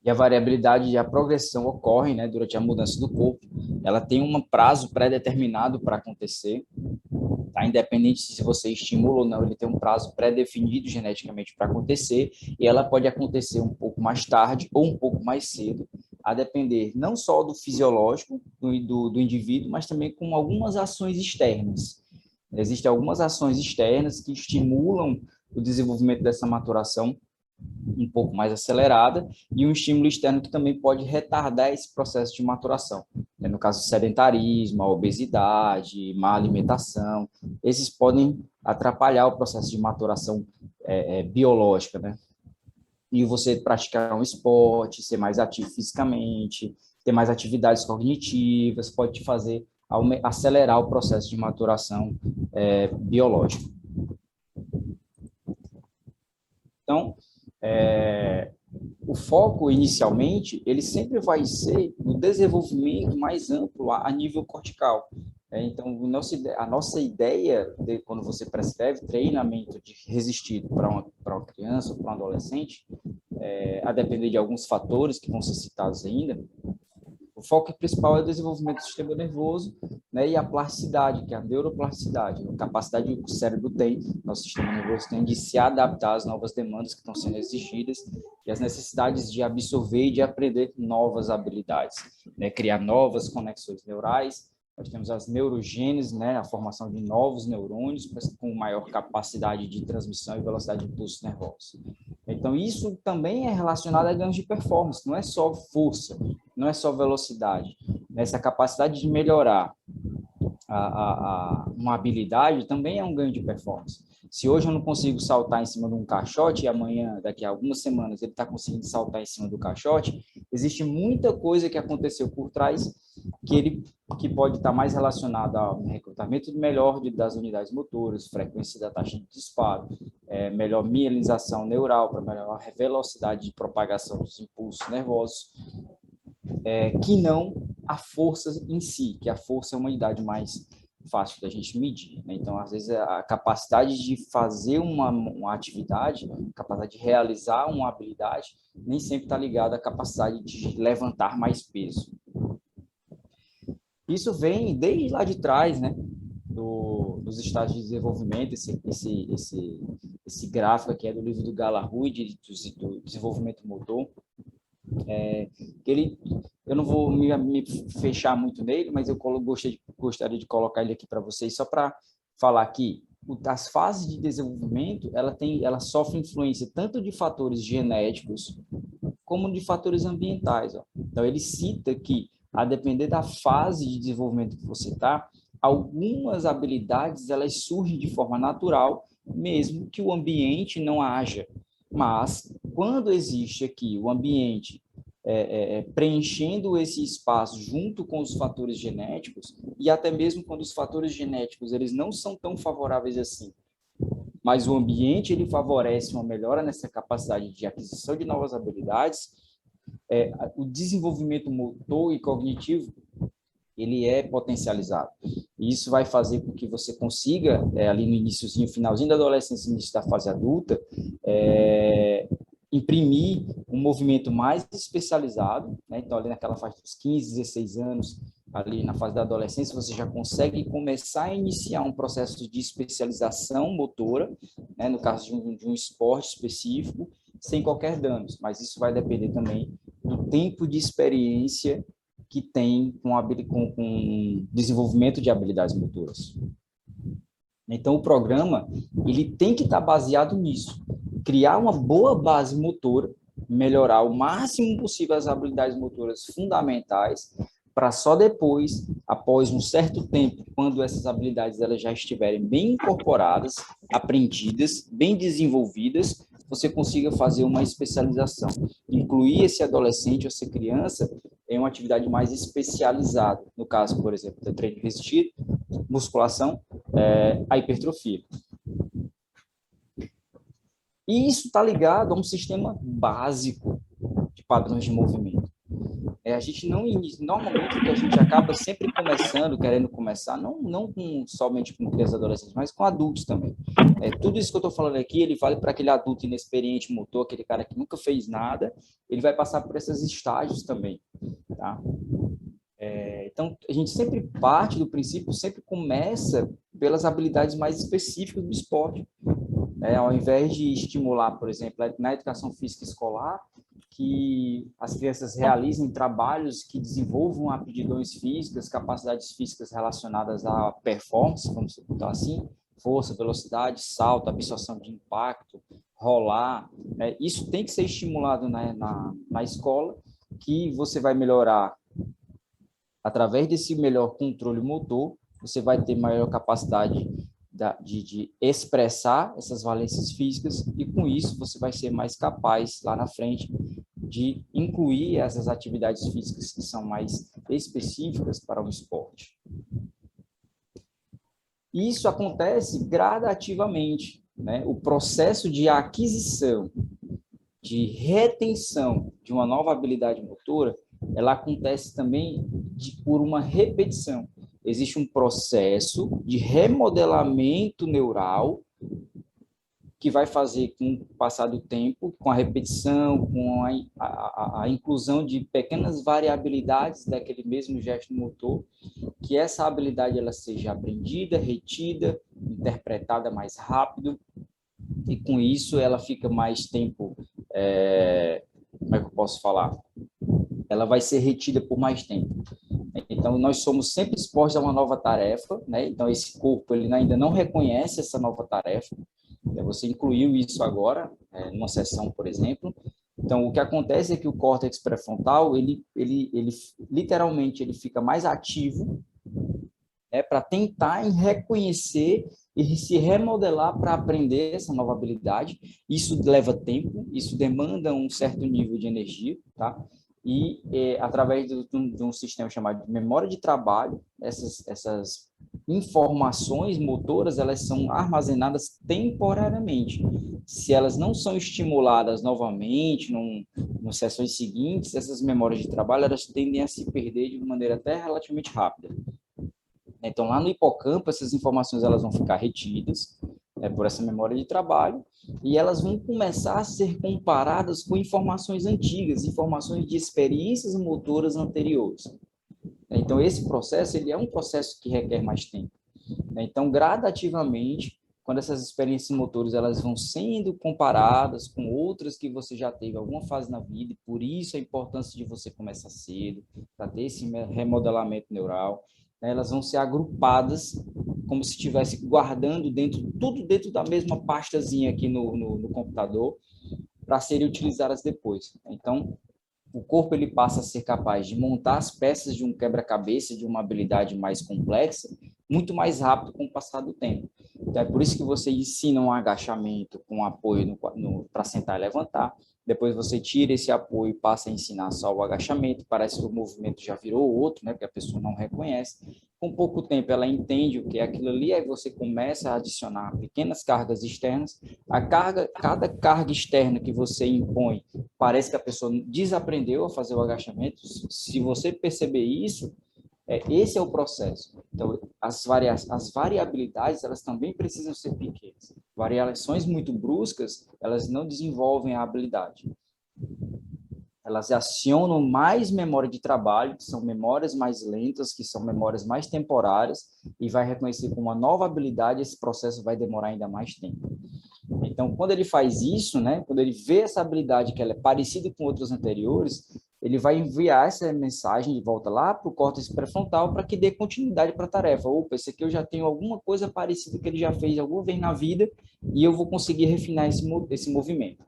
E a variabilidade e a progressão ocorrem, né, durante a mudança do corpo. Ela tem um prazo pré-determinado para acontecer, tá? Independente se você estimula ou não, ele tem um prazo pré-definido geneticamente para acontecer, e ela pode acontecer um pouco mais tarde ou um pouco mais cedo, a depender não só do fisiológico do indivíduo, mas também com algumas ações externas. Existem algumas ações externas que estimulam o desenvolvimento dessa maturação um pouco mais acelerada, e um estímulo externo que também pode retardar esse processo de maturação. No caso, o sedentarismo, a obesidade, má alimentação, esses podem atrapalhar o processo de maturação biológica, né? E você praticar um esporte, ser mais ativo fisicamente, ter mais atividades cognitivas, pode te fazer acelerar o processo de maturação biológica. Então, o foco, inicialmente, ele sempre vai ser no desenvolvimento mais amplo a nível cortical. Então, a nossa ideia, quando você prescreve treinamento resistido para uma criança ou para um adolescente, a depender de alguns fatores que vão ser citados ainda, o foco principal é o desenvolvimento do sistema nervoso, né, e a plasticidade, que é a neuroplasticidade, a capacidade que o cérebro tem, nosso sistema nervoso tem de se adaptar às novas demandas que estão sendo exigidas e às necessidades de absorver e de aprender novas habilidades, né, criar novas conexões neurais. Nós temos as neurogêneses, né, a formação de novos neurônios com maior capacidade de transmissão e velocidade de impulsos nervosos. Então, isso também é relacionado a ganhos de performance, não é só força, não é só velocidade. Essa capacidade de melhorar uma habilidade também é um ganho de performance. Se hoje eu não consigo saltar em cima de um caixote e amanhã, daqui a algumas semanas, ele está conseguindo saltar em cima do caixote, existe muita coisa que aconteceu por trás que pode estar mais relacionada ao recrutamento melhor das unidades motoras, frequência da taxa de disparo, melhor mielinização neural para melhorar a velocidade de propagação dos impulsos nervosos, que não a força em si, que a força é uma unidade mais fácil da gente medir, né? Então, às vezes, a capacidade de fazer uma atividade, a capacidade de realizar uma habilidade, nem sempre está ligada à capacidade de levantar mais peso. Isso vem desde lá de trás, né? Dos estágios de desenvolvimento, esse gráfico aqui é do livro do Gallahuy, do desenvolvimento motor, eu não vou me fechar muito nele, mas eu gostaria de colocar ele aqui para vocês, só para falar que as fases de desenvolvimento, ela sofre influência tanto de fatores genéticos como de fatores ambientais. Ó. Então, ele cita que, a depender da fase de desenvolvimento que você está, algumas habilidades elas surgem de forma natural, mesmo que o ambiente não haja. Mas, quando existe aqui o ambiente preenchendo esse espaço junto com os fatores genéticos, e até mesmo quando os fatores genéticos eles não são tão favoráveis assim, mas o ambiente ele favorece uma melhora nessa capacidade de aquisição de novas habilidades, o desenvolvimento motor e cognitivo ele é potencializado. E isso vai fazer com que você consiga, ali no iníciozinho, finalzinho da adolescência, início da fase adulta, imprimir um movimento mais especializado, né? Então, ali naquela fase dos 15, 16 anos, ali na fase da adolescência, você já consegue começar a iniciar um processo de especialização motora, né? No caso de um esporte específico, sem qualquer danos, mas isso vai depender também do tempo de experiência que tem com desenvolvimento de habilidades motoras. Então, o programa ele tem que estar baseado nisso, criar uma boa base motora, melhorar o máximo possível as habilidades motoras fundamentais, para só depois, após um certo tempo, quando essas habilidades elas já estiverem bem incorporadas, aprendidas, bem desenvolvidas, você consiga fazer uma especialização. Incluir esse adolescente ou essa criança em uma atividade mais especializada. No caso, por exemplo, do treino resistido, musculação, a hipertrofia. E isso está ligado a um sistema básico de padrões de movimento. a gente não inicia, normalmente o que a gente acaba sempre começando, querendo começar, não somente com crianças e adolescentes, mas com adultos também. Tudo isso que eu estou falando aqui, ele vale para aquele adulto inexperiente motor, aquele cara que nunca fez nada, ele vai passar por esses estágios também, tá? Então, a gente sempre parte do princípio, sempre começa pelas habilidades mais específicas do esporte. Ao invés de estimular, por exemplo, na educação física escolar, que as crianças realizem trabalhos que desenvolvam aptidões físicas, capacidades físicas relacionadas à performance, vamos botar assim, força, velocidade, salto, absorção de impacto, rolar. Isso tem que ser estimulado na escola, que você vai melhorar através desse melhor controle motor, você vai ter maior capacidade de expressar essas valências físicas e, com isso, você vai ser mais capaz, lá na frente, de incluir essas atividades físicas que são mais específicas para o esporte. Isso acontece gradativamente, né? O processo de aquisição, de retenção de uma nova habilidade motora, ela acontece também por uma repetição. Existe um processo de remodelamento neural que vai fazer, com o passar do tempo, com a repetição, com a inclusão de pequenas variabilidades daquele mesmo gesto motor, que essa habilidade ela seja aprendida, retida, interpretada mais rápido, e com isso ela fica mais tempo, como é que eu posso falar? Ela vai ser retida por mais tempo. Então, nós somos sempre expostos a uma nova tarefa, né? Então, esse corpo ele ainda não reconhece essa nova tarefa. Você incluiu isso agora, numa sessão, por exemplo. Então, o que acontece é que o córtex pré-frontal, ele literalmente, ele fica mais ativo, para tentar reconhecer e se remodelar para aprender essa nova habilidade. Isso leva tempo, isso demanda um certo nível de energia, tá? E através de um sistema chamado de memória de trabalho, essas informações motoras, elas são armazenadas temporariamente. Se elas não são estimuladas novamente, nas sessões seguintes, essas memórias de trabalho, elas tendem a se perder de maneira até relativamente rápida. Então, lá no hipocampo, essas informações elas vão ficar retidas por essa memória de trabalho, e elas vão começar a ser comparadas com informações antigas, informações de experiências motoras anteriores. Então, esse processo ele é um processo que requer mais tempo. Então, gradativamente, quando essas experiências motoras elas vão sendo comparadas com outras que você já teve alguma fase na vida, e por isso a importância de você começar cedo, para ter esse remodelamento neural, elas vão ser agrupadas como se estivesse guardando tudo dentro da mesma pastazinha aqui no computador, para serem utilizadas depois. Então, o corpo ele passa a ser capaz de montar as peças de um quebra-cabeça, de uma habilidade mais complexa, muito mais rápido com o passar do tempo. Então, é por isso que você ensina um agachamento com apoio para sentar e levantar. Depois você tira esse apoio e passa a ensinar só o agachamento. Parece que o movimento já virou outro, né? Porque a pessoa não reconhece. Com pouco tempo ela entende o que é aquilo ali, aí você começa a adicionar pequenas cargas externas. Cada carga externa que você impõe, parece que a pessoa desaprendeu a fazer o agachamento. Se você perceber isso, esse é o processo. Então, as variabilidades, elas também precisam ser pequenas. Variações muito bruscas, elas não desenvolvem a habilidade. Elas acionam mais memória de trabalho, que são memórias mais lentas, que são memórias mais temporárias, e vai reconhecer como uma nova habilidade, esse processo vai demorar ainda mais tempo. Então, quando ele faz isso, né, quando ele vê essa habilidade que ela é parecida com outras anteriores, ele vai enviar essa mensagem de volta lá para o córtex pré-frontal para que dê continuidade para a tarefa. Opa, esse aqui eu já tenho alguma coisa parecida que ele já fez alguma vez na vida e eu vou conseguir refinar esse movimento.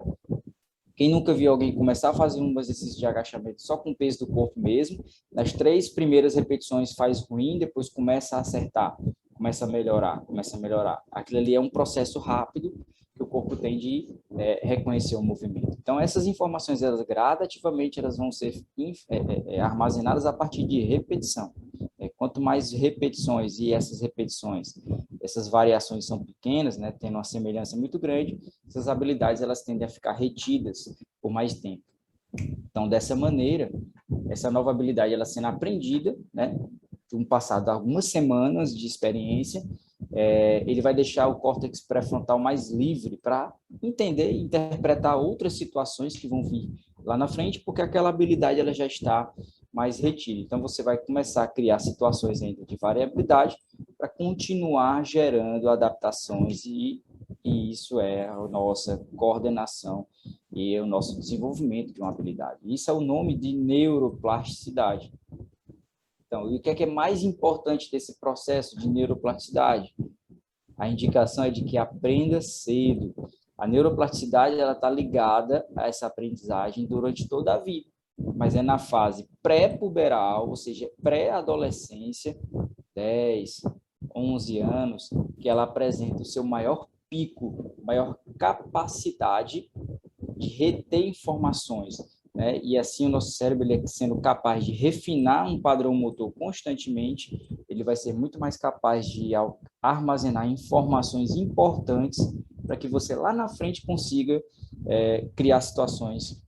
Quem nunca viu alguém começar a fazer um exercício de agachamento só com o peso do corpo mesmo, nas 3 primeiras repetições faz ruim, depois começa a acertar, começa a melhorar. Aquilo ali é um processo rápido que o corpo tem de reconhecer o movimento. Então, essas informações, elas gradativamente, elas vão ser armazenadas a partir de repetição. Quanto mais repetições, e essas repetições, essas variações são pequenas, né, tendo uma semelhança muito grande, essas habilidades elas tendem a ficar retidas por mais tempo. Então, dessa maneira, essa nova habilidade ela sendo aprendida, né, um passado de algumas semanas de experiência, ele vai deixar o córtex pré-frontal mais livre para entender e interpretar outras situações que vão vir lá na frente, porque aquela habilidade ela já está mais retida. Então, você vai começar a criar situações ainda de variabilidade para continuar gerando adaptações e isso é a nossa coordenação e o nosso desenvolvimento de uma habilidade. Isso é o nome de neuroplasticidade. Então, e o que é mais importante desse processo de neuroplasticidade? A indicação é de que aprenda cedo. A neuroplasticidade ela está ligada a essa aprendizagem durante toda a vida, mas é na fase pré-puberal, ou seja, pré-adolescência, 10, 11 anos, que ela apresenta o seu maior pico, maior capacidade de reter informações, né? E assim o nosso cérebro, ele sendo capaz de refinar um padrão motor constantemente, ele vai ser muito mais capaz de armazenar informações importantes para que você lá na frente consiga criar situações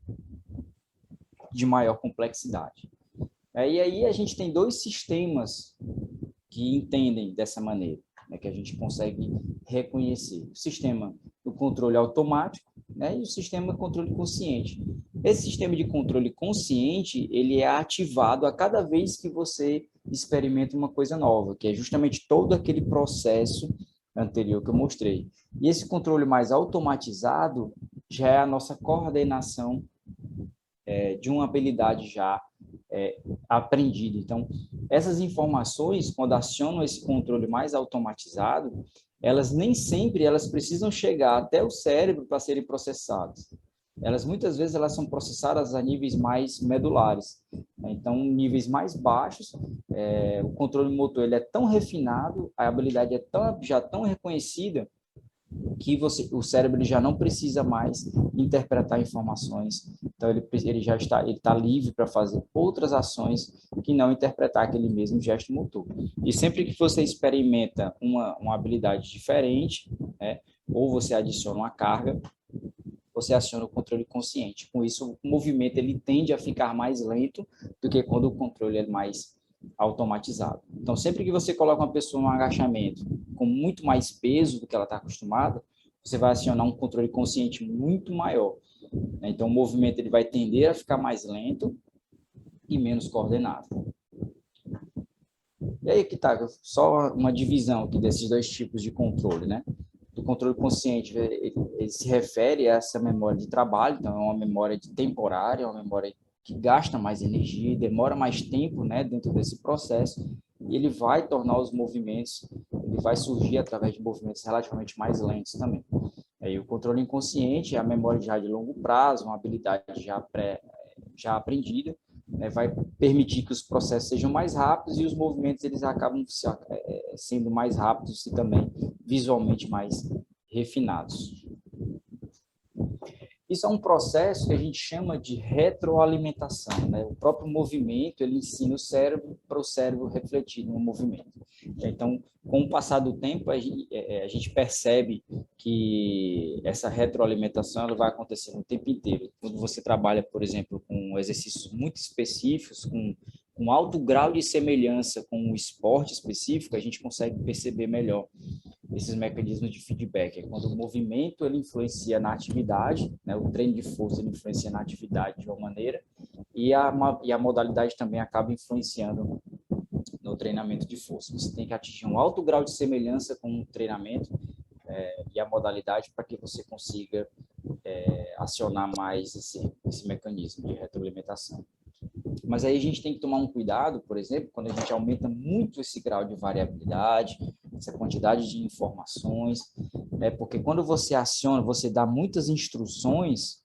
de maior complexidade. E aí a gente tem dois sistemas que entendem dessa maneira, né, que a gente consegue reconhecer. O sistema do controle automático, né, e o sistema de controle consciente. Esse sistema de controle consciente, ele é ativado a cada vez que você experimenta uma coisa nova, que é justamente todo aquele processo anterior que eu mostrei. E esse controle mais automatizado já é a nossa coordenação de uma habilidade já aprendida. Então, essas informações, quando acionam esse controle mais automatizado, elas nem sempre elas precisam chegar até o cérebro para serem processadas. Elas muitas vezes elas são processadas a níveis mais medulares. Então, níveis mais baixos, o controle motor ele é tão refinado, a habilidade é já tão reconhecida que o cérebro já não precisa mais interpretar informações. Então, ele já está livre para fazer outras ações que não interpretar aquele mesmo gesto motor. E sempre que você experimenta uma habilidade diferente, né, ou você adiciona uma carga, você aciona o controle consciente. Com isso, o movimento ele tende a ficar mais lento do que quando o controle é mais automatizado. Então, sempre que você coloca uma pessoa no agachamento com muito mais peso do que ela está acostumada, você vai acionar um controle consciente muito maior. Então, o movimento ele vai tender a ficar mais lento e menos coordenado. E aí que tá, só uma divisão aqui desses dois tipos de controle, né? Do controle consciente, ele se refere a essa memória de trabalho, então é uma memória temporária, é uma memória que gasta mais energia, demora mais tempo, né, dentro desse processo, e ele vai tornar os movimentos, ele vai surgir através de movimentos relativamente mais lentos também. Aí o controle inconsciente é a memória já de longo prazo, uma habilidade já aprendida, né, vai permitir que os processos sejam mais rápidos e os movimentos eles acabam sendo mais rápidos e também visualmente mais refinados. Isso é um processo que a gente chama de retroalimentação, né? O próprio movimento, ele ensina o cérebro para o cérebro refletir no movimento. Então, com o passar do tempo, a gente percebe que essa retroalimentação ela vai acontecer o tempo inteiro. Quando você trabalha, por exemplo, com exercícios muito específicos, com alto grau de semelhança com um esporte específico, a gente consegue perceber melhor esses mecanismos de feedback. É quando o movimento ele influencia na atividade, né? O treino de força ele influencia na atividade de uma maneira e a modalidade também acaba influenciando no treinamento de força. Você tem que atingir um alto grau de semelhança com o treinamento e a modalidade para que você consiga acionar mais esse mecanismo de retroalimentação. Mas aí a gente tem que tomar um cuidado, por exemplo, quando a gente aumenta muito esse grau de variabilidade, essa quantidade de informações, né? Porque quando você aciona, você dá muitas instruções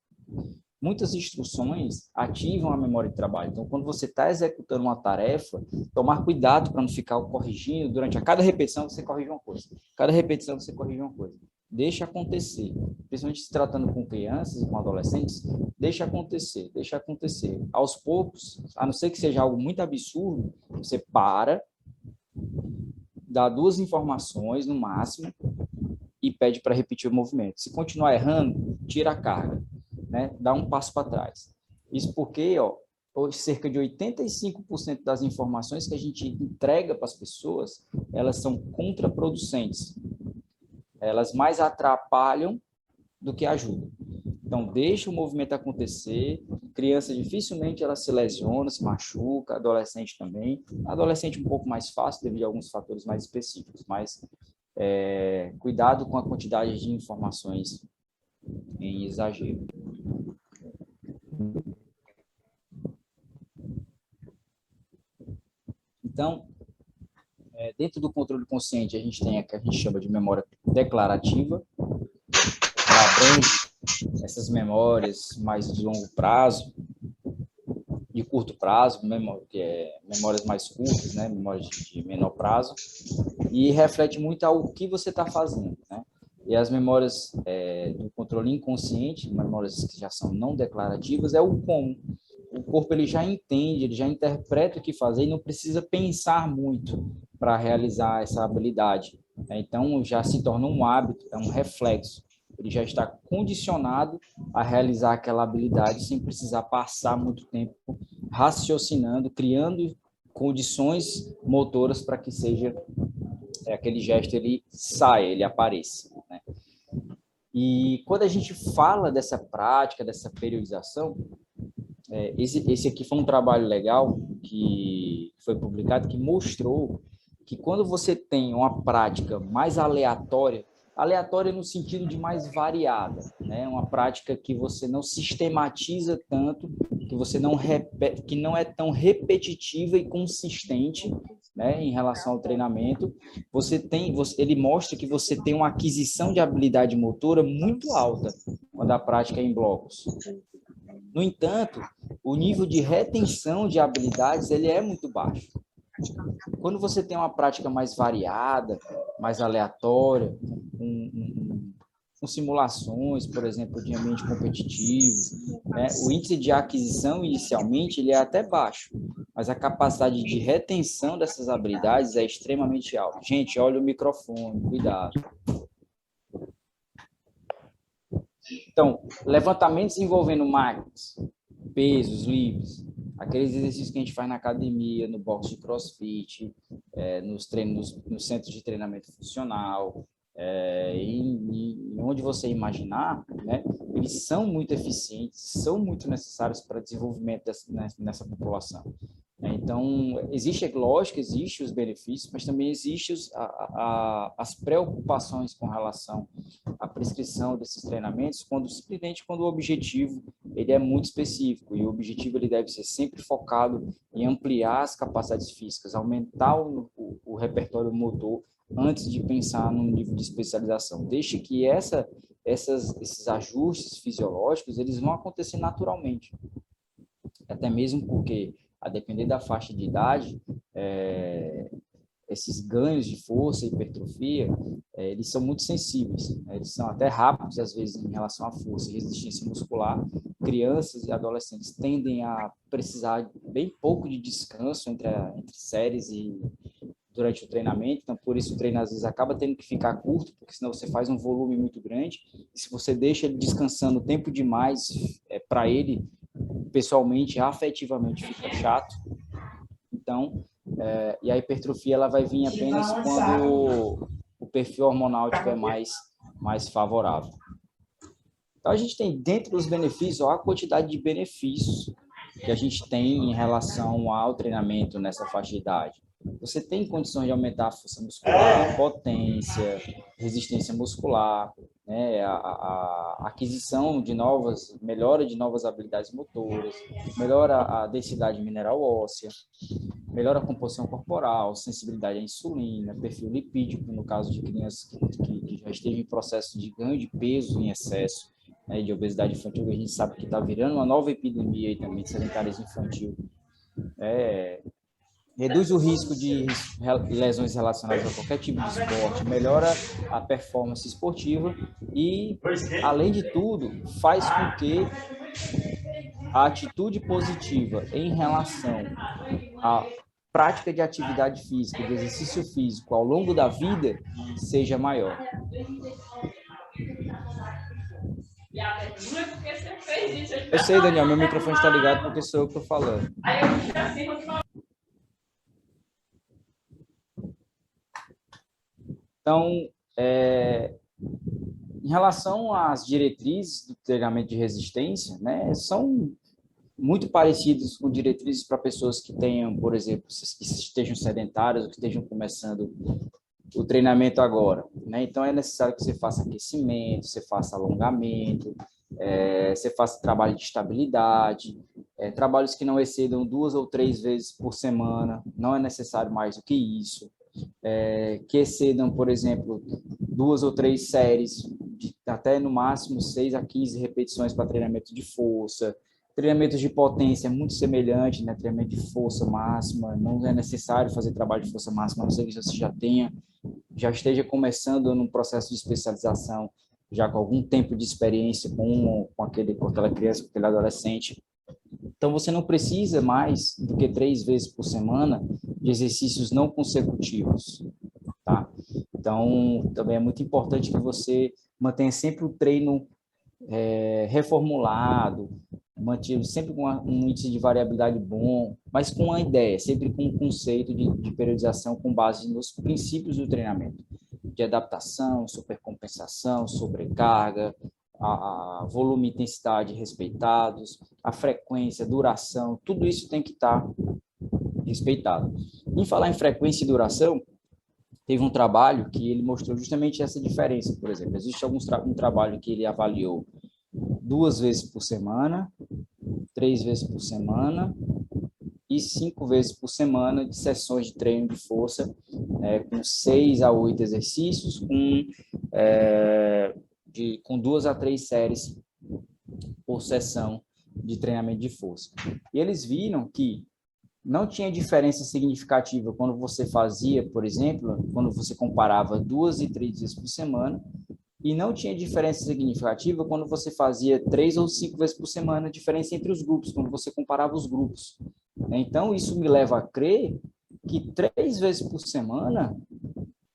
ativam a memória de trabalho. Então, quando você está executando uma tarefa, tomar cuidado para não ficar corrigindo, durante cada repetição você corrige uma coisa, cada repetição você corrige uma coisa. Deixa acontecer, principalmente se tratando com crianças e com adolescentes, deixa acontecer. Aos poucos, a não ser que seja algo muito absurdo, você para, dá 2 informações no máximo e pede para repetir o movimento. Se continuar errando, tira a carga, né? Dá um passo para trás. Isso porque, cerca de 85% das informações que a gente entrega para as pessoas, elas são contraproducentes. Elas mais atrapalham do que ajudam. Então, deixa o movimento acontecer. Criança, dificilmente ela se lesiona, se machuca. Adolescente também. Adolescente um pouco mais fácil, devido a alguns fatores mais específicos. Mas cuidado com a quantidade de informações em exagero. Então, dentro do controle consciente, a gente tem a que a gente chama de memória declarativa, que abrange essas memórias mais de longo prazo, de curto prazo, memórias mais curtas, né? Memórias de menor prazo, e reflete muito ao que você está fazendo, né? E as memórias do controle inconsciente, memórias que já são não declarativas, é o como. O corpo ele já entende, ele já interpreta o que fazer e não precisa pensar muito para realizar essa habilidade. Então, já se torna um hábito, é um reflexo. Ele já está condicionado a realizar aquela habilidade sem precisar passar muito tempo raciocinando, criando condições motoras para que seja aquele gesto ele saia, ele apareça, né? E quando a gente fala dessa prática, dessa periodização, esse aqui foi um trabalho legal que foi publicado, que mostrou que quando você tem uma prática mais aleatória no sentido de mais variada, né? Uma prática que você não sistematiza tanto, que você não repete, que não é tão repetitiva e consistente, né, em relação ao treinamento, ele mostra que você tem uma aquisição de habilidade motora muito alta quando a prática é em blocos. No entanto, o nível de retenção de habilidades ele é muito baixo. Quando você tem uma prática mais variada, mais aleatória, com simulações, por exemplo, de ambiente competitivo, né, o índice de aquisição inicialmente ele é até baixo, mas a capacidade de retenção dessas habilidades é extremamente alta. Gente, olha o microfone, cuidado. Então, levantamentos envolvendo máquinas, pesos livres, aqueles exercícios que a gente faz na academia, no box de crossfit, nos centros de treinamento funcional, e onde você imaginar, né, eles são muito eficientes, são muito necessários para o desenvolvimento nessa população. Então, lógico, existem os benefícios, mas também existem as preocupações com relação à prescrição desses treinamentos, simplesmente quando o objetivo ele é muito específico, e o objetivo ele deve ser sempre focado em ampliar as capacidades físicas, aumentar o repertório motor, antes de pensar num nível de especialização. Deixe que esses ajustes fisiológicos eles vão acontecer naturalmente, até mesmo porque, a depender da faixa de idade, esses ganhos de força e hipertrofia, eles são muito sensíveis, né? Eles são até rápidos, às vezes, em relação à força e resistência muscular. Crianças e adolescentes tendem a precisar bem pouco de descanso entre séries e durante o treinamento, então por isso o treino às vezes acaba tendo que ficar curto, porque senão você faz um volume muito grande, e se você deixa ele descansando tempo demais, para ele, pessoalmente, afetivamente, fica chato. Então, e a hipertrofia ela vai vir apenas quando o perfil hormonal estiver mais favorável. Então, a gente tem dentro dos benefícios, a quantidade de benefícios que a gente tem em relação ao treinamento nessa faixa de idade. Você tem condições de aumentar a força muscular, potência, resistência muscular, né, a aquisição de melhora de novas habilidades motoras, melhora a densidade mineral óssea, melhora a composição corporal, sensibilidade à insulina, perfil lipídico, no caso de crianças que já estejam em processo de ganho de peso em excesso, né, de obesidade infantil, que a gente sabe que está virando uma nova epidemia aí também de sedentarismo infantil. Reduz o risco de lesões relacionadas a qualquer tipo de esporte, melhora a performance esportiva e, além de tudo, faz com que a atitude positiva em relação à prática de atividade física, de exercício físico ao longo da vida, seja maior. Não é porque você fez isso. Eu sei, Daniel, meu microfone está ligado porque sou eu que estou falando. Aí eu fico assim, quando falo. Então, em relação às diretrizes do treinamento de resistência, né, são muito parecidos com diretrizes para pessoas que tenham, por exemplo, que estejam sedentárias ou que estejam começando o treinamento agora, né? Então, é necessário que você faça aquecimento, você faça alongamento, você faça trabalho de estabilidade, trabalhos que não excedam 2 ou 3 vezes por semana, não é necessário mais do que isso, que excedam, por exemplo, 2 ou 3 séries, até no máximo 6 a 15 repetições para treinamento de força. Treinamento de potência é muito semelhante, né? Treinamento de força máxima, não é necessário fazer trabalho de força máxima, a não ser que você já esteja começando num processo de especialização, já com algum tempo de experiência com aquela criança, com aquele adolescente. Então, você não precisa mais do que 3 vezes por semana de exercícios não consecutivos, tá? Então, também é muito importante que você mantenha sempre o treino reformulado, mantido sempre com um índice de variabilidade bom, mas com uma ideia, sempre com um conceito de periodização com base nos princípios do treinamento, de adaptação, supercompensação, sobrecarga, a volume e intensidade respeitados, a frequência, duração, tudo isso tem que estar respeitado. Em falar em frequência e duração, teve um trabalho que ele mostrou justamente essa diferença, por exemplo. Existe um trabalho que ele avaliou 2 vezes por semana, 3 vezes por semana e 5 vezes por semana de sessões de treino de força, com 6 a 8 exercícios, com 2 a 3 séries por sessão de treinamento de força. E eles viram que não tinha diferença significativa quando você fazia, por exemplo, quando você comparava 2 e 3 vezes por semana, e não tinha diferença significativa quando você fazia 3 ou 5 vezes por semana, diferença entre os grupos, quando você comparava os grupos. Então, isso me leva a crer que 3 vezes por semana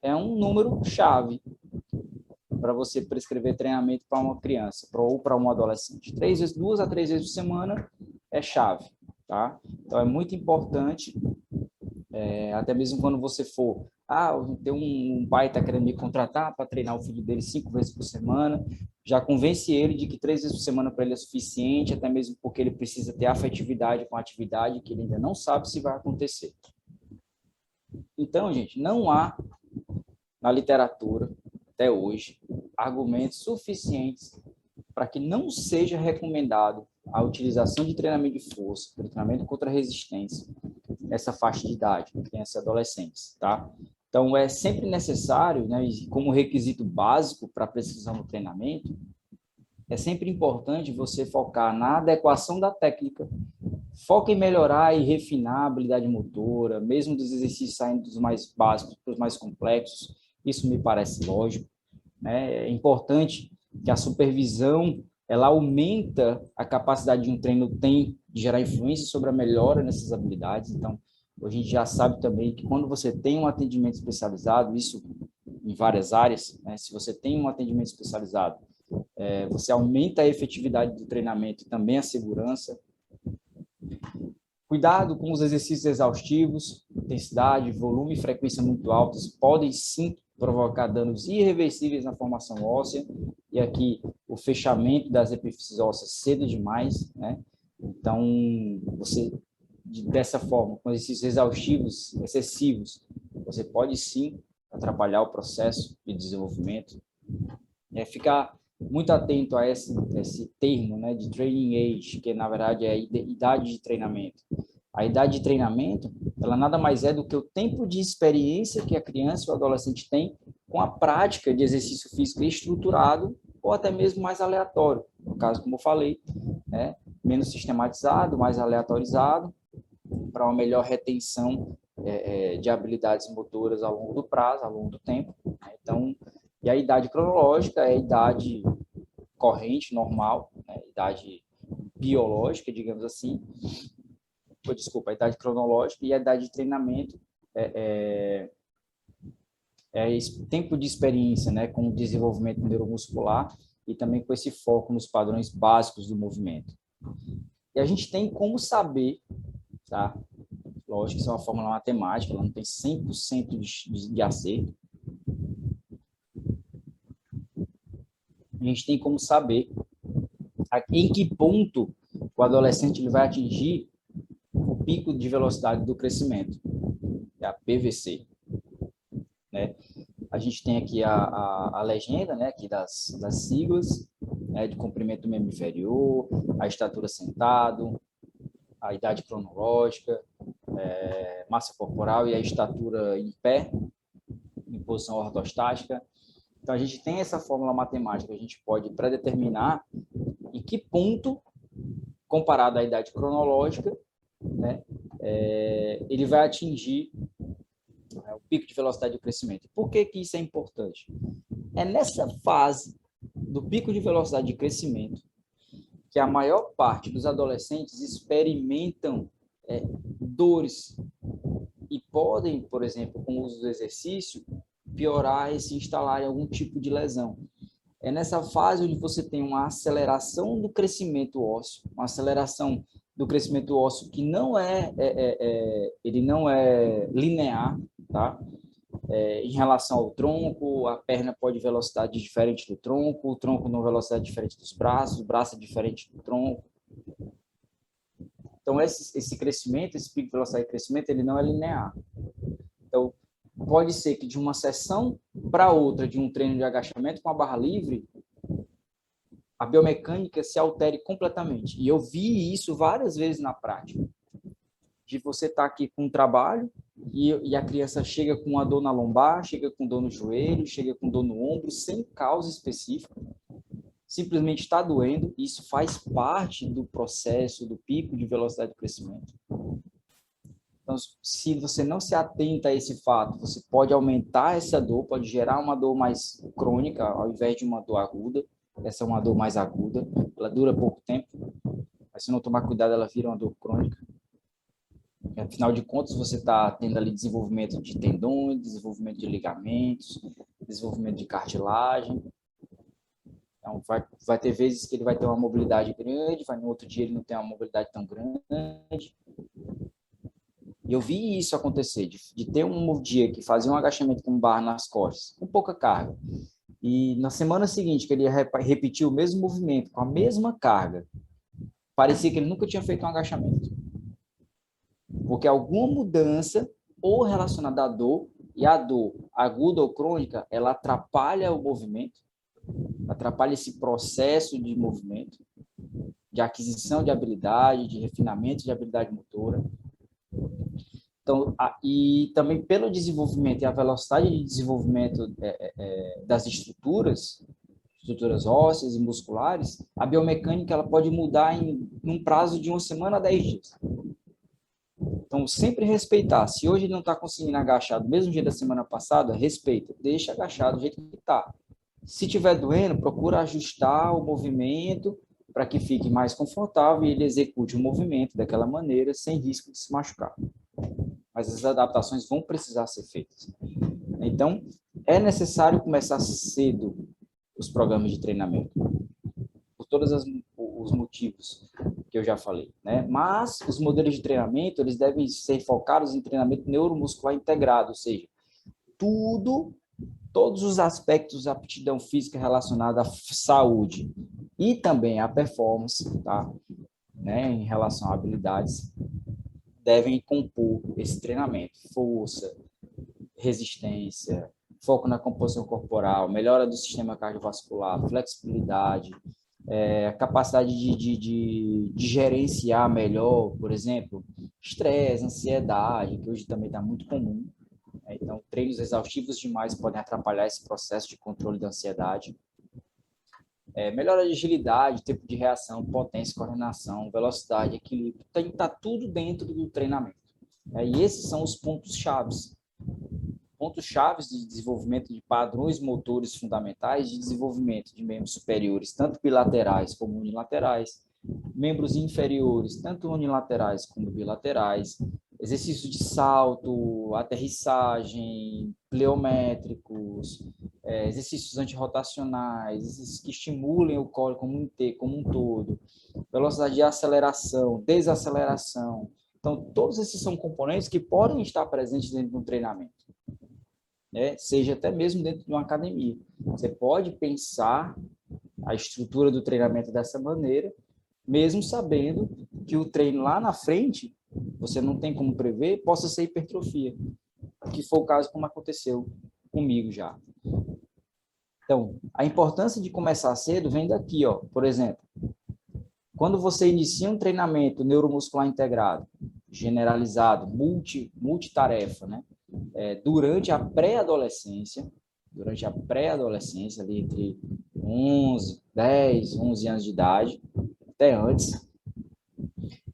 é um número chave para você prescrever treinamento para uma criança ou para um adolescente. 2 a 3 vezes por semana é chave, tá? Então, é muito importante, até mesmo quando você for, tem um pai está querendo me contratar para treinar o filho dele 5 vezes por semana, já convence ele de que 3 vezes por semana para ele é suficiente, até mesmo porque ele precisa ter afetividade com a atividade que ele ainda não sabe se vai acontecer. Então, gente, não há na literatura, até hoje, argumentos suficientes para que não seja recomendado a utilização de treinamento de força, treinamento contra a resistência, nessa faixa de idade, crianças e adolescentes, tá? Então, é sempre necessário, né, como requisito básico para a precisão do treinamento, é sempre importante você focar na adequação da técnica, foca em melhorar e refinar a habilidade motora, mesmo dos exercícios saindo dos mais básicos para os mais complexos, isso me parece lógico, né? É importante que a supervisão ela aumenta a capacidade de um treino tem de gerar influência sobre a melhora nessas habilidades. Então, a gente já sabe também que quando você tem um atendimento especializado, isso em várias áreas, né? Se você tem um atendimento especializado, você aumenta a efetividade do treinamento e também a segurança. Cuidado com os exercícios exaustivos, intensidade, volume e frequência muito altas podem sim provocar danos irreversíveis na formação óssea, e aqui o fechamento das epífises ósseas cedo demais, né? Então, dessa forma, com exercícios exaustivos, excessivos, você pode sim atrapalhar o processo de desenvolvimento. Ficar muito atento a esse termo, né, de training age, que na verdade é a idade de treinamento. A idade de treinamento, ela nada mais é do que o tempo de experiência que a criança ou o adolescente tem com a prática de exercício físico estruturado ou até mesmo mais aleatório. No caso, como eu falei, né, menos sistematizado, mais aleatorizado, para uma melhor retenção de habilidades motoras ao longo do prazo, ao longo do tempo. Então, e a idade cronológica é a idade corrente, normal, né, idade biológica, digamos assim, desculpa, a idade cronológica, e a idade de treinamento é esse tempo de experiência, né, com o desenvolvimento neuromuscular e também com esse foco nos padrões básicos do movimento. E a gente tem como saber, tá? Lógico que isso é uma fórmula matemática, ela não tem 100% de acerto. A gente tem como saber em que ponto o adolescente ele vai atingir o pico de velocidade do crescimento, é a PVC, né? A gente tem aqui a legenda, né, aqui das siglas, né, de comprimento do membro inferior, a estatura sentado, a idade cronológica, massa corporal e a estatura em pé, em posição ortostática. Então, a gente tem essa fórmula matemática, a gente pode predeterminar em que ponto, comparado à idade cronológica, né, ele vai atingir o pico de velocidade de crescimento. Por que que isso é importante? É nessa fase do pico de velocidade de crescimento que a maior parte dos adolescentes experimentam dores e podem, por exemplo, com o uso do exercício, piorar e se instalar em algum tipo de lesão. É nessa fase onde você tem uma aceleração do crescimento ósseo, uma aceleração do crescimento ósseo que não ele não é linear, tá? Em relação ao tronco, a perna pode ir velocidade diferente do tronco, o tronco numa velocidade diferente dos braços, o braço é diferente do tronco. Então, esse crescimento, esse pico de velocidade de crescimento, ele não é linear. Então, pode ser que de uma sessão para outra, de um treino de agachamento com a barra livre, a biomecânica se altere completamente. E eu vi isso várias vezes na prática. De você estar aqui com um trabalho e a criança chega com uma dor na lombar, chega com dor no joelho, chega com dor no ombro, sem causa específica. Simplesmente está doendo. Isso faz parte do processo, do pico de velocidade de crescimento. Então, se você não se atenta a esse fato, você pode aumentar essa dor, pode gerar uma dor mais crônica, ao invés de uma dor aguda. Essa é uma dor mais aguda, ela dura pouco tempo, mas se não tomar cuidado, ela vira uma dor crônica. Afinal de contas, você está tendo ali desenvolvimento de tendões, desenvolvimento de ligamentos, desenvolvimento de cartilagem. Então, vai ter vezes que ele vai ter uma mobilidade grande, no outro dia ele não tem uma mobilidade tão grande. E eu vi isso acontecer, de ter um dia que fazia um agachamento com barra nas costas, com pouca carga, e na semana seguinte, que ele ia repetir o mesmo movimento, com a mesma carga, parecia que ele nunca tinha feito um agachamento. Porque alguma mudança, ou relacionada à dor, e a dor aguda ou crônica, ela atrapalha o movimento, atrapalha esse processo de movimento, de aquisição de habilidade, de refinamento de habilidade motora. Então, e também pelo desenvolvimento e a velocidade de desenvolvimento das estruturas ósseas e musculares, a biomecânica ela pode mudar num prazo de 1 semana a 10 dias. Então, sempre respeitar. Se hoje ele não está conseguindo agachar do mesmo jeito da semana passada, respeita. Deixa agachado do jeito que está. Se estiver doendo, procura ajustar o movimento para que fique mais confortável e ele execute o movimento daquela maneira, sem risco de se machucar. Mas as adaptações vão precisar ser feitas. Então, é necessário começar cedo os programas de treinamento, por todos os motivos que eu já falei, né? Mas os modelos de treinamento, eles devem ser focados em treinamento neuromuscular integrado, ou seja, todos os aspectos da aptidão física relacionada à saúde e também à performance, tá? Né? Em relação a habilidades, devem compor esse treinamento. Força, resistência, foco na composição corporal, melhora do sistema cardiovascular, flexibilidade, capacidade de gerenciar melhor, por exemplo, estresse, ansiedade, que hoje também está muito comum. Então, treinos exaustivos demais podem atrapalhar esse processo de controle da ansiedade. Melhora de agilidade, tempo de reação, potência, coordenação, velocidade, equilíbrio. Está tudo dentro do treinamento. E esses são os pontos chaves. Pontos chaves de desenvolvimento de padrões motores fundamentais de desenvolvimento de membros superiores, tanto bilaterais como unilaterais, membros inferiores, tanto unilaterais como bilaterais, exercícios de salto, aterrissagem, pliométricos, exercícios antirrotacionais, exercícios que estimulem o core como um todo, velocidade de aceleração, desaceleração. Então, todos esses são componentes que podem estar presentes dentro de um treinamento, né? Seja até mesmo dentro de uma academia. Você pode pensar a estrutura do treinamento dessa maneira, mesmo sabendo que o treino lá na frente, você não tem como prever, possa ser hipertrofia, que foi o caso como aconteceu comigo já. Então, a importância de começar cedo vem daqui, ó. Por exemplo, quando você inicia um treinamento neuromuscular integrado, generalizado, multitarefa, né? Durante a pré-adolescência, ali entre 11 anos de idade, até antes,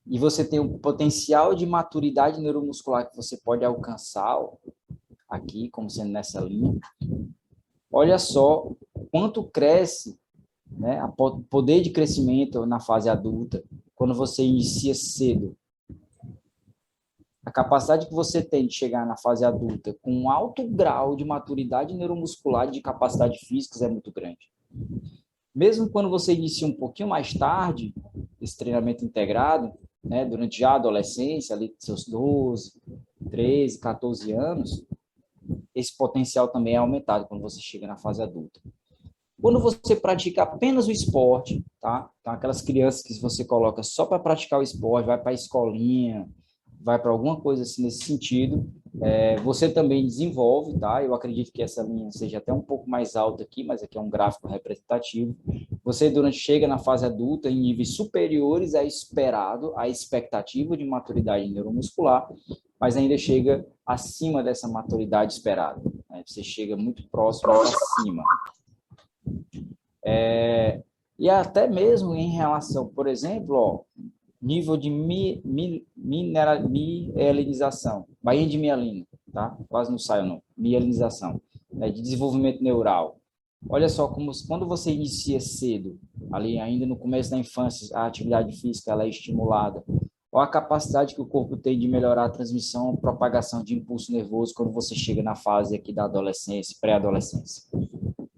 e você tem um potencial de maturidade neuromuscular que você pode alcançar, ó, aqui, como sendo nessa linha, olha só quanto cresce, né, o poder de crescimento na fase adulta, quando você inicia cedo. A capacidade que você tem de chegar na fase adulta com um alto grau de maturidade neuromuscular e de capacidade física é muito grande. Mesmo quando você inicia um pouquinho mais tarde, esse treinamento integrado, né, durante já a adolescência, ali seus 12, 13, 14 anos, esse potencial também é aumentado quando você chega na fase adulta. Quando você pratica apenas o esporte, tá? Então, aquelas crianças que você coloca só para praticar o esporte, vai para a escolinha, vai para alguma coisa assim nesse sentido, você também desenvolve, tá? Eu acredito que essa linha seja até um pouco mais alta aqui, mas aqui é um gráfico representativo. Você chega na fase adulta em níveis superiores a esperado, a expectativa de maturidade neuromuscular, mas ainda chega acima dessa maturidade esperada, né? Você chega muito próximo acima. E até mesmo em relação, por exemplo, ó, nível de mielinização, bainha de mielina, tá? Quase não sai o nome, mielinização, né? De desenvolvimento neural. Olha só, como quando você inicia cedo, ali ainda no começo da infância, a atividade física ela é estimulada, ou a capacidade que o corpo tem de melhorar a transmissão, propagação de impulso nervoso quando você chega na fase aqui da adolescência, pré-adolescência.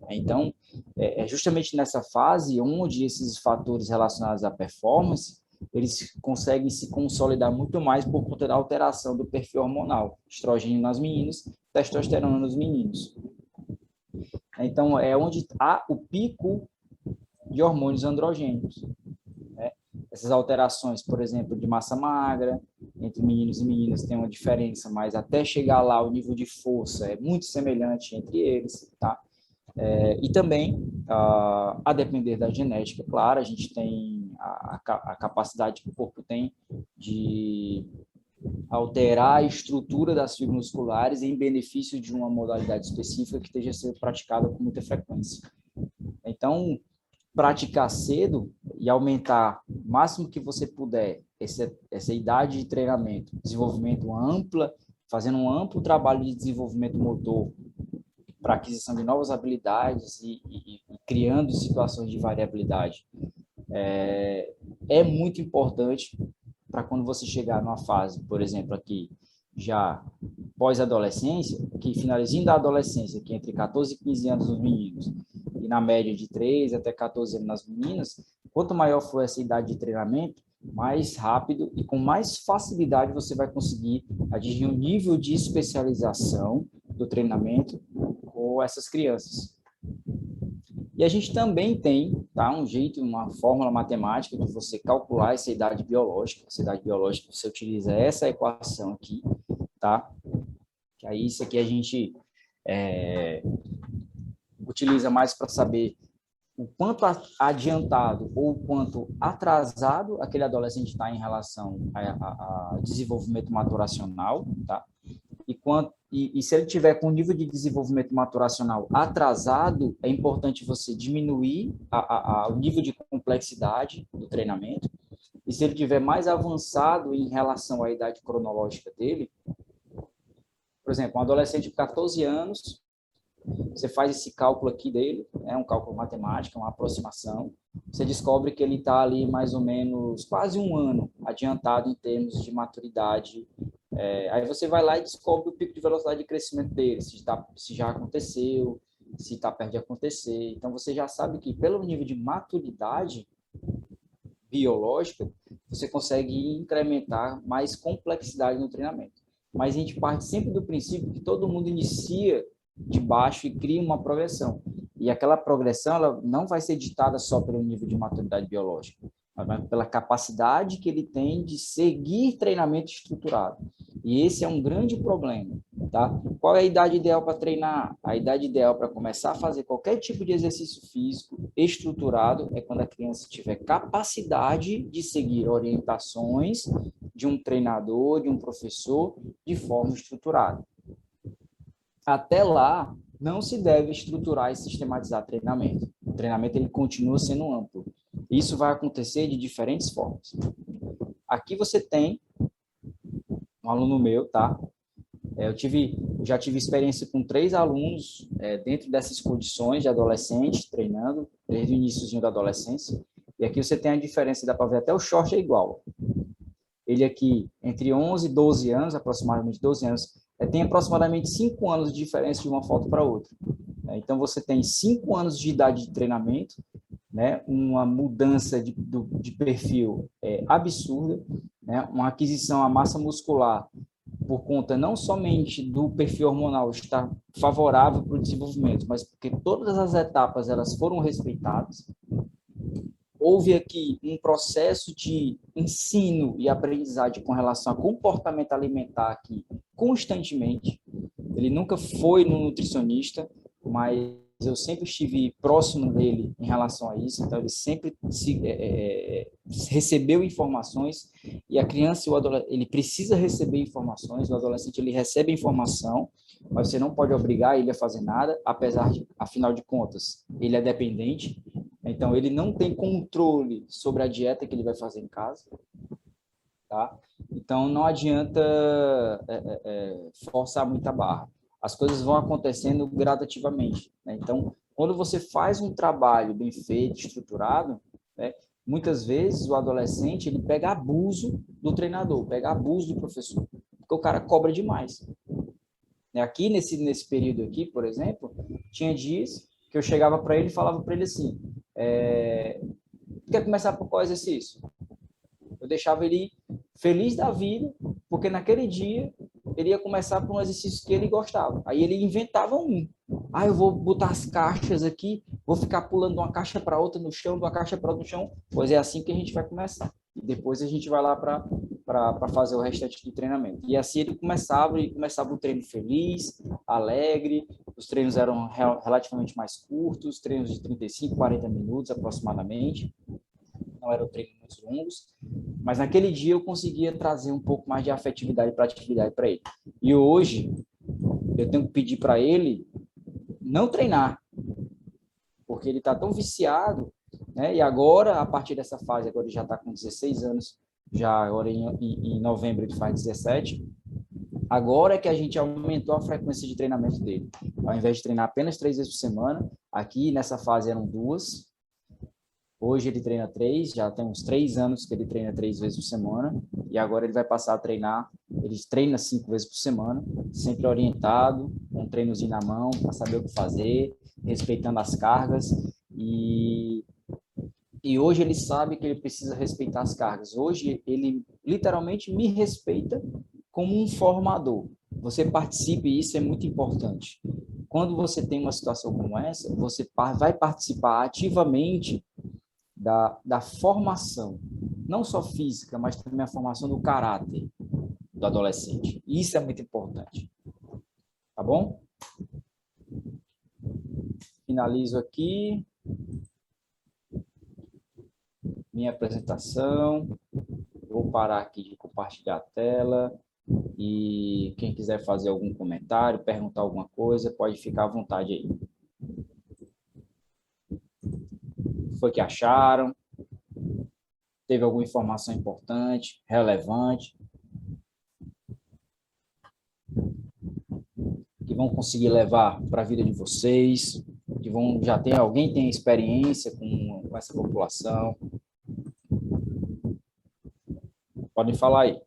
Então, é justamente nessa fase onde esses fatores relacionados à performance, eles conseguem se consolidar muito mais por conta da alteração do perfil hormonal, estrogênio nas meninas, testosterona nos meninos. Então, é onde há o pico de hormônios androgênicos, né? Essas alterações, por exemplo, de massa magra, entre meninos e meninas tem uma diferença, mas até chegar lá o nível de força é muito semelhante entre eles, tá? E também, a depender da genética, claro, a gente tem a capacidade que o corpo tem de alterar a estrutura das fibras musculares em benefício de uma modalidade específica que esteja sendo praticada com muita frequência. Então, praticar cedo e aumentar o máximo que você puder essa idade de treinamento, desenvolvimento ampla, fazendo um amplo trabalho de desenvolvimento motor para aquisição de novas habilidades e criando situações de variabilidade. É muito importante para quando você chegar numa fase, por exemplo, aqui, já pós-adolescência, que finalzinho da adolescência, que entre 14 e 15 anos nos meninos, e na média de 13 até 14 anos nas meninas, quanto maior for essa idade de treinamento, mais rápido e com mais facilidade você vai conseguir atingir um nível de especialização do treinamento com essas crianças. E a gente também tem, tá, um jeito, uma fórmula matemática de você calcular essa idade biológica. Essa idade biológica, você utiliza essa equação aqui, tá? Que aí isso aqui a gente utiliza mais para saber o quanto adiantado ou o quanto atrasado aquele adolescente está em relação a desenvolvimento maturacional, tá? E se ele tiver com um nível de desenvolvimento maturacional atrasado, é importante você diminuir o nível de complexidade do treinamento. E se ele tiver mais avançado em relação à idade cronológica dele, por exemplo, um adolescente de 14 anos, você faz esse cálculo aqui dele, é um cálculo matemático, uma aproximação, você descobre que ele está ali mais ou menos quase um ano adiantado em termos de maturidade. Aí você vai lá e descobre o pico de velocidade de crescimento dele, se já aconteceu, se está perto de acontecer. Então, você já sabe que, pelo nível de maturidade biológica, você consegue incrementar mais complexidade no treinamento. Mas a gente parte sempre do princípio que todo mundo inicia de baixo e cria uma progressão. E aquela progressão ela não vai ser ditada só pelo nível de maturidade biológica, mas pela capacidade que ele tem de seguir treinamento estruturado. E esse é um grande problema, tá? Qual é a idade ideal para treinar? A idade ideal para começar a fazer qualquer tipo de exercício físico estruturado é quando a criança tiver capacidade de seguir orientações de um treinador, de um professor, de forma estruturada. Até lá, não se deve estruturar e sistematizar treinamento. O treinamento ele continua sendo amplo. Isso vai acontecer de diferentes formas. Aqui você tem um aluno meu, tá? Já tive experiência com 3 alunos dentro dessas condições de adolescente, treinando, desde o iníciozinho da adolescência. E aqui você tem a diferença, dá para ver até o short é igual. Ele aqui, entre 11 e 12 anos, aproximadamente 12 anos, tem aproximadamente 5 anos de diferença de uma foto para outra. Então, você tem 5 anos de idade de treinamento, né? Uma mudança de perfil absurda, né? Uma aquisição à massa muscular por conta não somente do perfil hormonal estar favorável para o desenvolvimento, mas porque todas as etapas elas foram respeitadas. Houve aqui um processo de ensino e aprendizagem com relação a comportamento alimentar aqui constantemente. Ele nunca foi no nutricionista, mas eu sempre estive próximo dele em relação a isso, então ele sempre recebeu informações e a criança e o adolescente, ele precisa receber informações, o adolescente ele recebe informação, mas você não pode obrigar ele a fazer nada, apesar de, afinal de contas, ele é dependente, então ele não tem controle sobre a dieta que ele vai fazer em casa, tá? Então não adianta forçar muita barra. As coisas vão acontecendo gradativamente, né? Então, quando você faz um trabalho bem feito, estruturado, né, muitas vezes o adolescente ele pega abuso do treinador, pega abuso do professor, porque o cara cobra demais. Aqui nesse período aqui, por exemplo, tinha dias que eu chegava para ele e falava para ele assim: quer começar por qual exercício? Eu deixava ele feliz da vida, porque naquele dia ele ia começar por um exercício que ele gostava. Aí ele inventava um. Eu vou botar as caixas aqui, vou ficar pulando de uma caixa para outra no chão, de uma caixa para outra no chão. Pois é assim que a gente vai começar. E depois a gente vai lá para fazer o restante do treinamento. E assim ele começava o treino feliz, alegre. Os treinos eram relativamente mais curtos, treinos de 35, 40 minutos aproximadamente. Não eram treinos muito longos, mas naquele dia eu conseguia trazer um pouco mais de afetividade para a atividade para ele. E hoje eu tenho que pedir para ele não treinar, porque ele está tão viciado, né? E agora, a partir dessa fase, agora ele já está com 16 anos, já agora em novembro ele faz 17, agora é que a gente aumentou a frequência de treinamento dele. Ao invés de treinar apenas 3 vezes por semana, aqui nessa fase eram 2, hoje ele treina 3, já tem uns 3 anos que ele treina 3 vezes por semana, e agora ele vai passar a treinar, ele treina 5 vezes por semana, sempre orientado, com um treinozinho na mão, para saber o que fazer, respeitando as cargas, e hoje ele sabe que ele precisa respeitar as cargas. Hoje ele literalmente me respeita como um formador. Você participe, e isso é muito importante. Quando você tem uma situação como essa, você vai participar ativamente da formação, não só física, mas também a formação do caráter do adolescente. Isso é muito importante. Tá bom? Finalizo aqui minha apresentação. Vou parar aqui de compartilhar a tela e quem quiser fazer algum comentário, perguntar alguma coisa, pode ficar à vontade aí. O que foi que acharam? Teve alguma informação importante, relevante, que vão conseguir levar para a vida de vocês, que vão alguém tem experiência com essa população? Podem falar aí.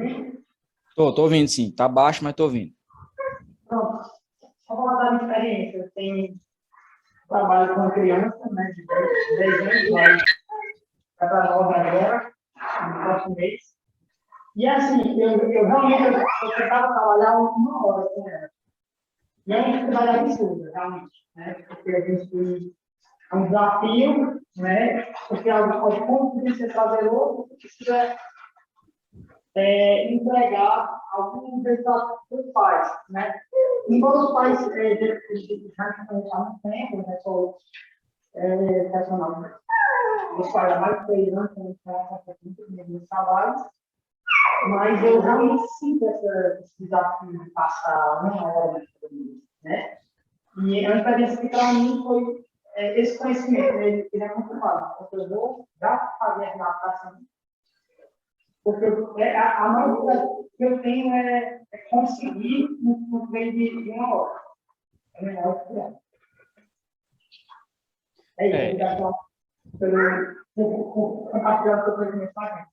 ouvindo? Tô ouvindo sim. Tá baixo, mas tô ouvindo. Pronto. Só falar da minha experiência. Eu tenho trabalho com criança, né, de 10 anos, vai para 9 agora, no próximo mês. E assim, eu realmente eu tentava trabalhar 1 hora com ela. E é uma dificuldade absurda, realmente, né? Porque a gente é um desafio, né? Porque como você trazer outro, você precisa entregar alguns resultados para os pais, né? Embora os pais já estão há muito tempo, né? Sou personal, os pais há mais de 3 anos, quando muito trabalho, mas eu realmente sinto esse desafio de passar 1 hora na família, né? E a experiência que para mim foi esse conhecimento, ele é muito válido, porque eu vou já fazer a adaptação, porque a maior que eu tenho é conseguir no meio de 1 hora. É melhor que é. É isso, obrigado por compartilhar o seu conhecimento com a gente.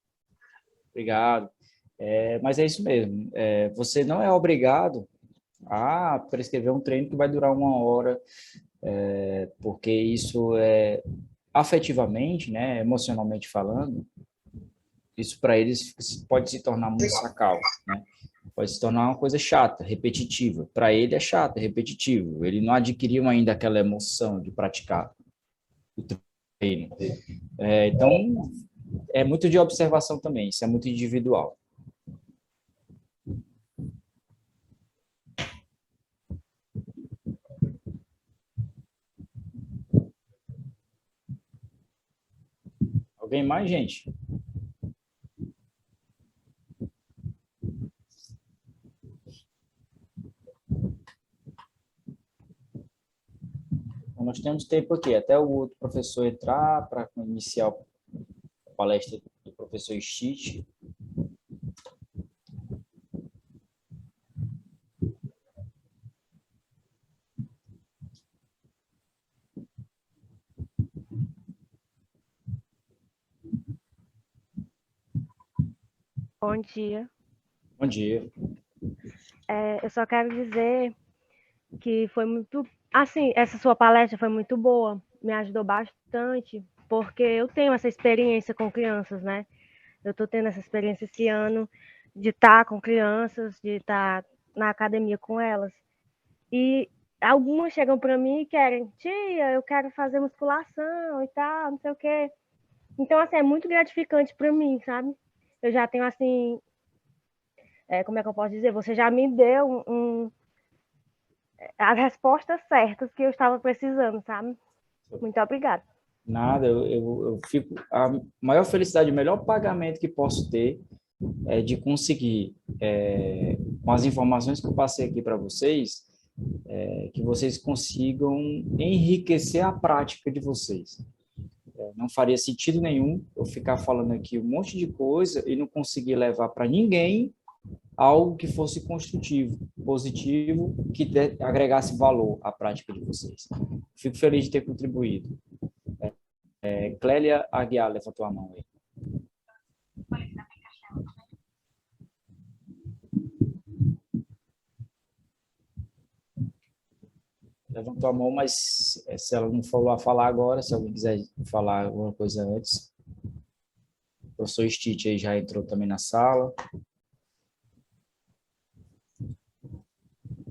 Obrigado. Mas é isso mesmo. Você não é obrigado a prescrever um treino que vai durar 1 hora, porque isso afetivamente, né, emocionalmente falando, isso para eles pode se tornar muito sacal, né? Pode se tornar uma coisa chata, repetitiva. Para ele é chato, é repetitivo. Ele não adquiriu ainda aquela emoção de praticar o treino. Então, é muito de observação também, isso é muito individual. Alguém mais, gente? Então, nós temos tempo aqui, até o outro professor entrar para iniciar a palestra do professor Stitch. Bom dia. Bom dia. Eu só quero dizer que foi muito... Assim, essa sua palestra foi muito boa, me ajudou bastante, porque eu tenho essa experiência com crianças, né? Eu estou tendo essa experiência esse ano de estar com crianças, de estar na academia com elas. E algumas chegam para mim e querem, tia, eu quero fazer musculação e tal, não sei o quê. Então, assim, é muito gratificante para mim, sabe? Eu já tenho, assim... como é que eu posso dizer? Você já me deu as respostas certas que eu estava precisando, sabe? Muito obrigada. Nada, eu fico... A maior felicidade, o melhor pagamento que posso ter é de conseguir, com as informações que eu passei aqui para vocês, que vocês consigam enriquecer a prática de vocês. Não faria sentido nenhum eu ficar falando aqui um monte de coisa e não conseguir levar para ninguém algo que fosse construtivo, positivo, que agregasse valor à prática de vocês. Fico feliz de ter contribuído. Clélia Aguiar levantou a mão aí. Levantou a mão, mas se ela não falou a falar agora, se alguém quiser falar alguma coisa antes. O professor Stitch aí já entrou também na sala.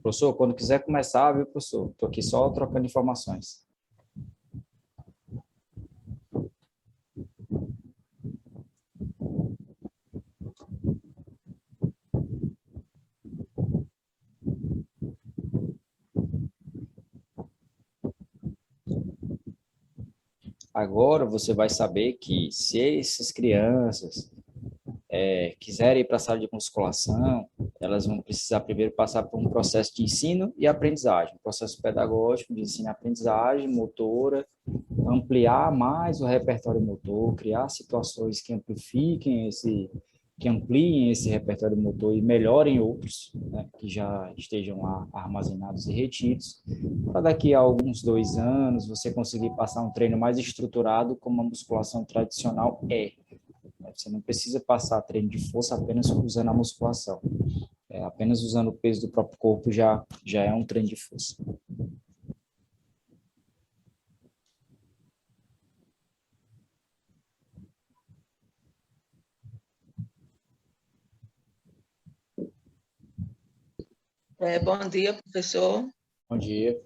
Professor, quando quiser começar, viu, professor? Estou aqui só trocando informações. Agora você vai saber que se essas crianças quiserem ir para a sala de musculação, elas vão precisar primeiro passar por um processo de ensino e aprendizagem, um processo pedagógico de ensino e aprendizagem, motora, ampliar mais o repertório motor, criar situações que ampliem esse repertório motor e melhorem outros, né, que já estejam lá armazenados e retidos, para daqui a alguns 2 anos você conseguir passar um treino mais estruturado como a musculação tradicional Você não precisa passar treino de força apenas usando a musculação. Apenas usando o peso do próprio corpo já é um treino de força. Bom dia, professor. Bom dia.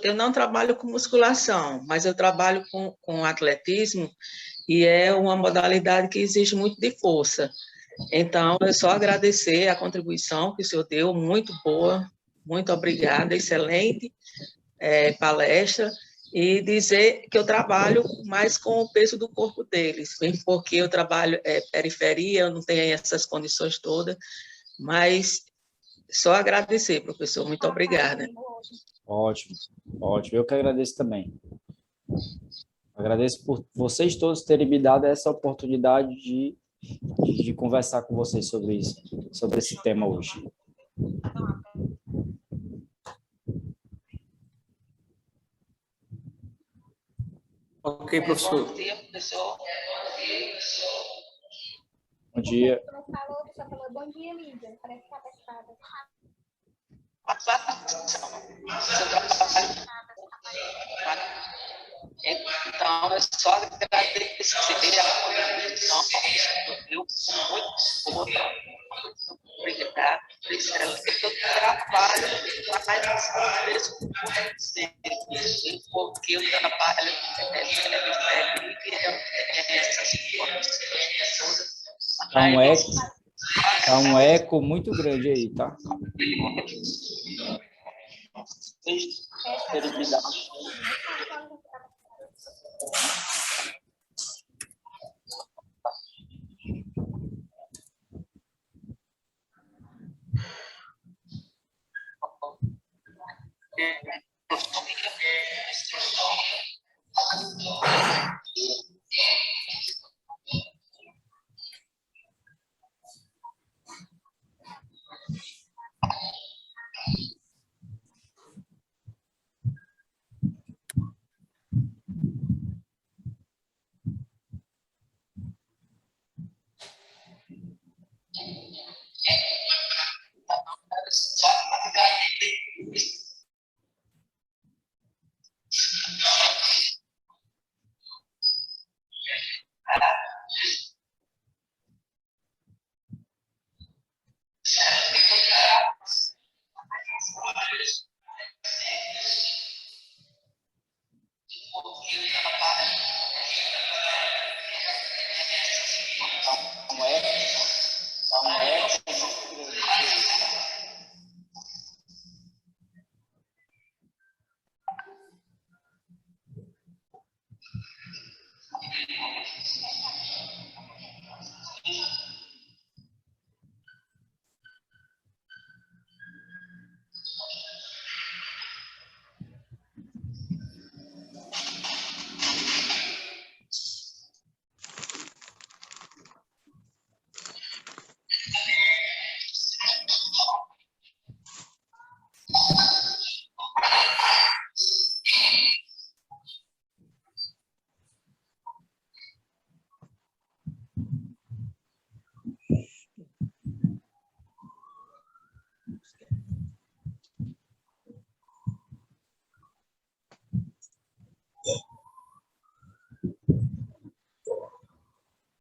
Eu não trabalho com musculação, mas eu trabalho com atletismo e é uma modalidade que exige muito de força. Então, eu só agradecer a contribuição que o senhor deu, muito boa, muito obrigada, excelente palestra, e dizer que eu trabalho mais com o peso do corpo deles, porque eu trabalho periferia, eu não tenho essas condições todas, mas só agradecer, professor, muito obrigada. Ótimo, ótimo. Eu que agradeço também. Agradeço por vocês todos terem me dado essa oportunidade de conversar com vocês sobre isso, sobre esse tema hoje. Ok, professor. Bom dia, professor. Bom dia. Não falou, só falou bom dia, Lídia. Parece que tá pescada. Então, é só agradecer a contribuição que eu muito boa, muito obrigado. Eu trabalho mais porque eu trabalho essas coisas. Tá um eco muito grande aí, tá?